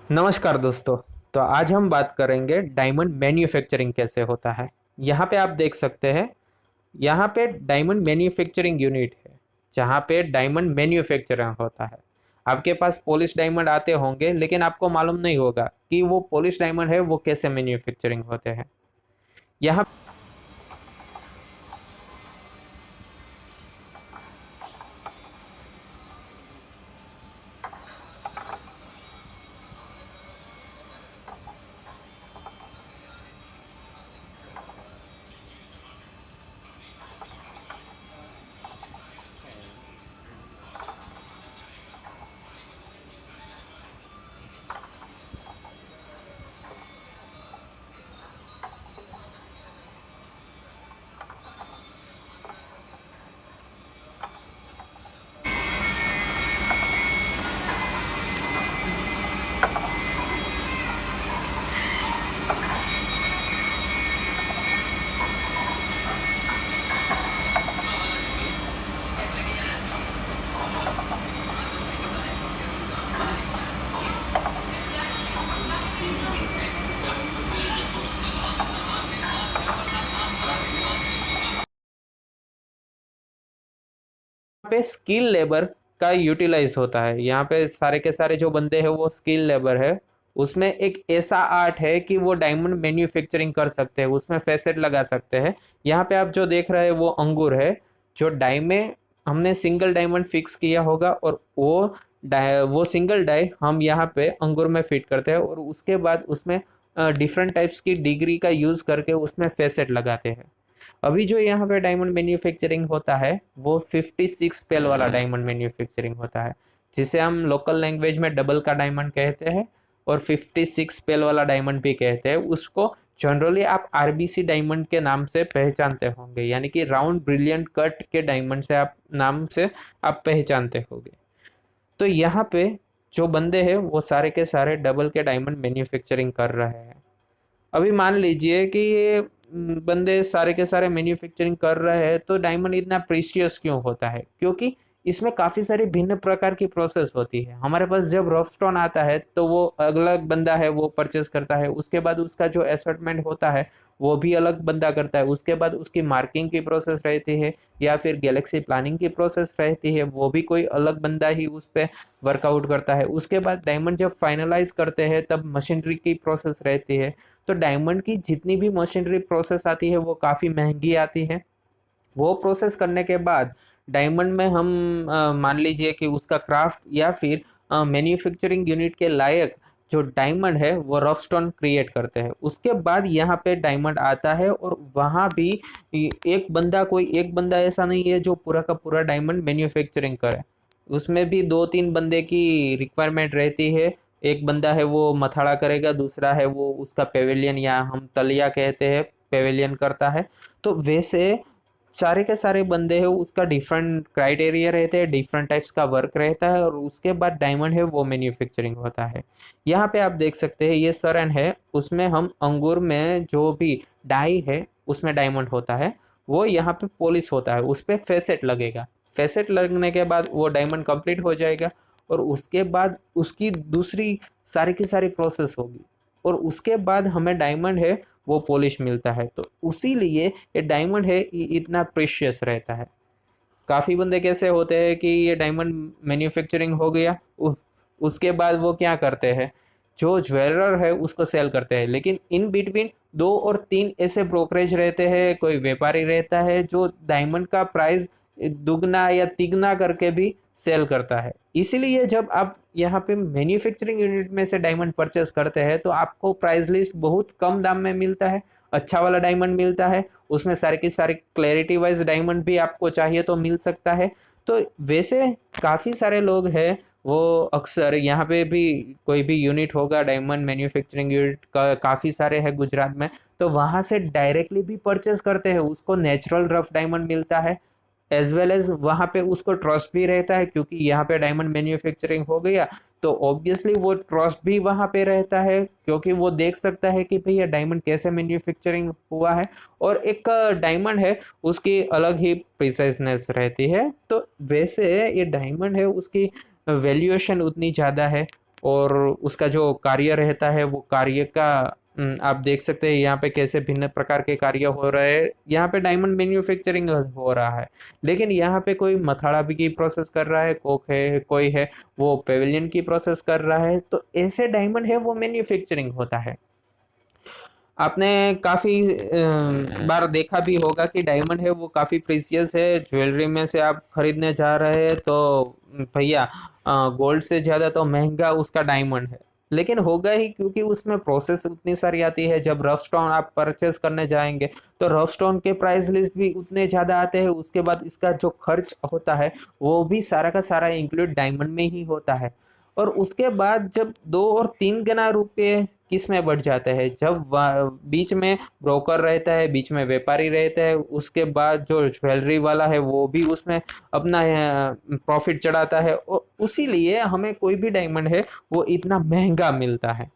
नमस्कार दोस्तों। तो आज हम बात करेंगे डायमंड मैन्युफैक्चरिंग कैसे होता है। यहाँ पे आप देख सकते हैं, यहाँ पे डायमंड मैन्युफैक्चरिंग यूनिट है जहाँ पे डायमंड मैन्युफैक्चरिंग होता है। आपके पास पॉलिश डायमंड आते होंगे, लेकिन आपको मालूम नहीं होगा कि वो पॉलिश डायमंड है वो कैसे मैन्युफैक्चरिंग होते हैं। यहाँ पे स्किल लेबर का यूटिलाइज होता है। यहाँ पे सारे के सारे जो बंदे हैं वो स्किल लेबर है। उसमें एक ऐसा आर्ट है कि वो डायमंड मैन्युफैक्चरिंग कर सकते हैं, उसमें फैसेट लगा सकते हैं। यहाँ पे आप जो देख रहे हैं वो अंगूर है। जो डाई में हमने सिंगल डायमंड फिक्स किया होगा और वो सिंगल डाई हम यहाँ पे अंगूर में फिट करते हैं और उसके बाद उसमें डिफरेंट टाइप्स की डिग्री का यूज करके उसमें फैसेट लगाते हैं। अभी जो यहाँ पे डायमंड मैन्युफैक्चरिंग होता है वो 56 पेल वाला डायमंड मैन्युफैक्चरिंग होता है, जिसे हम लोकल लैंग्वेज में डबल का डायमंड कहते हैं और 56 पेल वाला डायमंड भी कहते हैं। उसको जनरली आप आरबीसी डायमंड के नाम से पहचानते होंगे, यानी कि राउंड ब्रिलियंट कट के डायमंड से आप नाम से आप पहचानते होंगे। तो यहाँ पे जो बंदे हैं वो सारे के सारे डबल के डायमंड मैन्युफैक्चरिंग कर रहे हैं। अभी मान लीजिए कि ये बंदे सारे के सारे मैन्युफैक्चरिंग कर रहे हैं, तो डायमंड इतना प्रीशियस क्यों होता है? क्योंकि इसमें काफी सारी भिन्न प्रकार की प्रोसेस होती है। हमारे पास जब रफ स्टोन आता है तो वो अलग बंदा है वो परचेस करता है, उसके बाद उसका जो एसेटमेंट होता है वो भी अलग बंदा करता है, उसके बाद उसकी मार्किंग की प्रोसेस रहती है या फिर गैलेक्सी प्लानिंग की प्रोसेस रहती है, वो भी कोई अलग बंदा ही उस पर वर्कआउट करता है। उसके बाद डायमंड जब फाइनलाइज करते हैं तब मशीनरी की प्रोसेस रहती है। तो डायमंड की जितनी भी मशीनरी प्रोसेस आती है वो काफ़ी महंगी आती है। वो प्रोसेस करने के बाद डायमंड में हम मान लीजिए कि उसका क्राफ्ट या फिर मैन्युफैक्चरिंग यूनिट के लायक जो डायमंड है वो रफ स्टोन क्रिएट करते हैं। उसके बाद यहाँ पे डायमंड आता है और वहाँ भी कोई एक बंदा ऐसा नहीं है जो पूरा का पूरा डायमंड मैन्युफैक्चरिंग करे। उसमें भी दो तीन बंदे की रिक्वायरमेंट रहती है। एक बंदा है वो मथाड़ा करेगा, दूसरा है वो उसका पेवेलियन या हम तलिया कहते हैं पेवेलियन करता है। तो वैसे सारे के सारे बंदे हैं उसका डिफरेंट क्राइटेरिया रहते हैं, डिफरेंट टाइप्स का वर्क रहता है और उसके बाद डायमंड है वो मैन्युफैक्चरिंग होता है। यहाँ पे आप देख सकते हैं ये सरन है, उसमें हम अंगूर में जो भी डाई है उसमें डायमंड होता है, वो यहाँ पे पॉलिश होता है, उस पर फेसेट लगेगा। फेसेट लगने के बाद वो डायमंड कंप्लीट हो जाएगा और उसके बाद उसकी दूसरी सारी की सारी प्रोसेस होगी और उसके बाद हमें डायमंड है वो पॉलिश मिलता है। तो उसी लिए ये डायमंड है ये इतना प्रेशियस रहता है। काफ़ी बंदे कैसे होते हैं कि ये डायमंड मैन्युफैक्चरिंग हो गया, उसके बाद वो क्या करते हैं, जो ज्वेलर है उसको सेल करते हैं, लेकिन इन बिटवीन दो और तीन ऐसे ब्रोकरेज रहते हैं, कोई व्यापारी रहता है जो डायमंड का प्राइस दुगना या तिगना करके भी सेल करता है। इसीलिए जब आप यहाँ पे मैन्युफैक्चरिंग यूनिट में से डायमंड परचेस करते हैं तो आपको प्राइस लिस्ट बहुत कम दाम में मिलता है, अच्छा वाला डायमंड मिलता है। उसमें सारे की सारी क्लैरिटी वाइज डायमंड भी आपको चाहिए तो मिल सकता है। तो वैसे काफ़ी सारे लोग हैं वो अक्सर यहाँ पे भी कोई भी यूनिट होगा डायमंड मैन्युफैक्चरिंग यूनिट का, काफ़ी सारे हैं गुजरात में, तो वहाँ से डायरेक्टली भी परचेस करते हैं, उसको नेचुरल रफ डायमंड मिलता है। एज वेल एज वहाँ पे उसको ट्रस्ट भी रहता है क्योंकि यहाँ पे डायमंड मैन्युफैक्चरिंग हो गया तो ऑब्वियसली वो ट्रस्ट भी वहाँ पे रहता है, क्योंकि वो देख सकता है कि भाई ये डायमंड कैसे मैन्युफैक्चरिंग हुआ है और एक डायमंड है उसकी अलग ही प्रिसाइजनेस रहती है। तो वैसे ये डायमंड है उसकी वैल्यूएशन उतनी ज़्यादा है और उसका जो कार्य रहता है वो कार्य का आप देख सकते हैं यहाँ पे कैसे भिन्न प्रकार के कार्य हो रहे हैं। यहाँ पे डायमंड मैन्युफैक्चरिंग हो रहा है, लेकिन यहाँ पे कोई मथाड़ा भी की प्रोसेस कर रहा है, कोक है, कोई है वो पेविलियन की प्रोसेस कर रहा है। तो ऐसे डायमंड है वो मैन्युफैक्चरिंग होता है। आपने काफी बार देखा भी होगा कि डायमंड है वो काफी प्रीसियस है। ज्वेलरी में से आप खरीदने जा रहे हैं तो भैया गोल्ड से ज्यादा तो महंगा उसका डायमंड है, लेकिन होगा ही क्योंकि उसमें प्रोसेस उतनी सारी आती है। जब रफ स्टोन आप परचेस करने जाएंगे तो रफ स्टोन के प्राइस लिस्ट भी उतने ज्यादा आते हैं। उसके बाद इसका जो खर्च होता है वो भी सारा का सारा इंक्लूड डायमंड में ही होता है। और उसके बाद जब 2 और 3 गुना रुपए किस में बढ़ जाते हैं, जब बीच में ब्रोकर रहता है, बीच में व्यापारी रहता है, उसके बाद जो ज्वेलरी वाला है वो भी उसमें अपना प्रॉफिट चढ़ाता है, और उसी लिए हमें कोई भी डायमंड है वो इतना महंगा मिलता है।